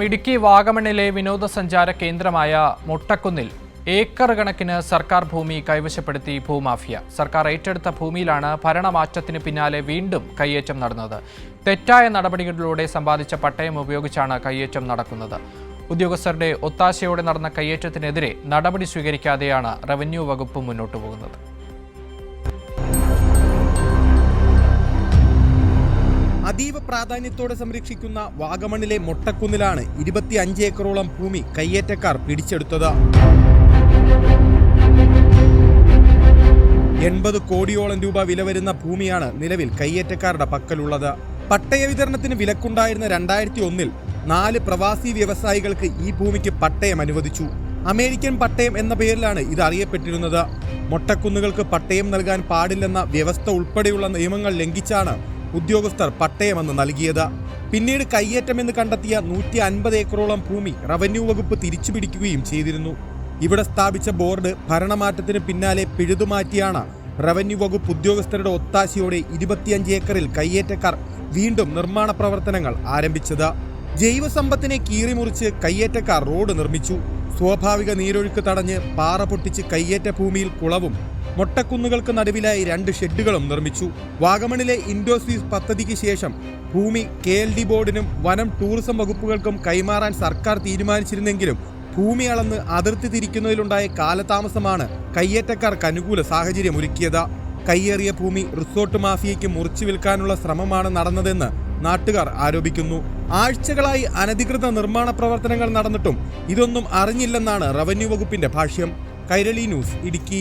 ഇടുക്കി വാഗമണ്ണിലെ വിനോദസഞ്ചാര കേന്ദ്രമായ മൊട്ടക്കുന്നിൽ ഏക്കർ കണക്കിന് സർക്കാർ ഭൂമി കൈവശപ്പെടുത്തി ഭൂമാഫിയ. സർക്കാർ ഏറ്റെടുത്ത ഭൂമിയിലാണ് ഭരണമാറ്റത്തിന് പിന്നാലെ വീണ്ടും കയ്യേറ്റം നടന്നത്. തെറ്റായ നടപടികളിലൂടെ സമ്പാദിച്ച പട്ടയം ഉപയോഗിച്ചാണ് കയ്യേറ്റം നടക്കുന്നത്. ഉദ്യോഗസ്ഥരുടെ ഒത്താശയോടെ നടന്ന കയ്യേറ്റത്തിനെതിരെ നടപടി സ്വീകരിക്കാതെയാണ് റവന്യൂ വകുപ്പ് മുന്നോട്ടു പോകുന്നത്. അതീവ പ്രാധാന്യത്തോടെ സംരക്ഷിക്കുന്ന വാഗമണ്ണിലെ മൊട്ടക്കുന്നിലാണ് 25 ഏക്കറോളം ഭൂമി കയ്യേറ്റക്കാർ പിടിച്ചെടുത്തത്. 80 കോടിയോളം രൂപ വില വരുന്ന ഭൂമിയാണ് നിലവിൽ കയ്യേറ്റക്കാരുടെ പക്കലുള്ളത്. പട്ടയ വിതരണത്തിന് വിലക്കുണ്ടായിരുന്ന 2001-ൽ 4 പ്രവാസി വ്യവസായികൾക്ക് ഈ ഭൂമിക്ക് പട്ടയം അനുവദിച്ചു. അമേരിക്കൻ പട്ടയം എന്ന പേരിലാണ് ഇത് അറിയപ്പെട്ടിരുന്നത്. മൊട്ടക്കുന്നുകൾക്ക് പട്ടയം നൽകാൻ പാടില്ലെന്ന വ്യവസ്ഥ ഉൾപ്പെടെയുള്ള നിയമങ്ങൾ ലംഘിച്ചാണ് ഉദ്യോഗസ്ഥർ പട്ടയമെന്ന് നൽകിയത്. പിന്നീട് കയ്യേറ്റമെന്ന് കണ്ടെത്തിയ 150 ഏക്കറോളം ഭൂമി റവന്യൂ വകുപ്പ് തിരിച്ചുപിടിക്കുകയും ചെയ്തിരുന്നു. ഇവിടെ സ്ഥാപിച്ച ബോർഡ് ഭരണമാറ്റത്തിന് പിന്നാലെ പിഴുതുമാറ്റിയാണ് റവന്യൂ വകുപ്പ് ഉദ്യോഗസ്ഥരുടെ ഒത്താശയോടെ 25 ഏക്കറിൽ കയ്യേറ്റക്കാർ വീണ്ടും നിർമ്മാണ പ്രവർത്തനങ്ങൾ ആരംഭിച്ചത്. ജൈവസമ്പത്തിനെ കീറിമുറിച്ച് കയ്യേറ്റക്കാർ റോഡ് നിർമ്മിച്ചു. സ്വാഭാവിക നീരൊഴുക്ക് തടഞ്ഞ് പാറ പൊട്ടിച്ച് കയ്യേറ്റ ഭൂമിയിൽ കുളവും മൊട്ടക്കുന്നുകൾക്ക് നടുവിലായി 2 ഷെഡുകളും നിർമ്മിച്ചു. വാഗമണിലെ ഇൻഡോസ്വീസ് പദ്ധതിക്ക് ശേഷം ഭൂമി KLD ബോർഡിനും വനം ടൂറിസം വകുപ്പുകൾക്കും കൈമാറാൻ സർക്കാർ തീരുമാനിച്ചിരുന്നെങ്കിലും ഭൂമി അളന്ന് അതിർത്തി തിരിക്കുന്നതിലുണ്ടായ കാലതാമസമാണ് കയ്യേറ്റക്കാർക്ക് അനുകൂല സാഹചര്യം ഒരുക്കിയത്. കയ്യേറിയ ഭൂമി റിസോർട്ട് മാഫിയയ്ക്ക് മുറിച്ചു വിൽക്കാനുള്ള ശ്രമമാണ് നടന്നതെന്ന് നാട്ടുകാർ ആരോപിക്കുന്നു. ആഴ്ചകളായി അനധികൃത നിർമ്മാണ പ്രവർത്തനങ്ങൾ നടന്നിട്ടും ഇതൊന്നും അറിഞ്ഞില്ലെന്നാണ് റവന്യൂ വകുപ്പിന്റെ ഭാഷ്യം. കൈരളി ന്യൂസ്, ഇടുക്കി.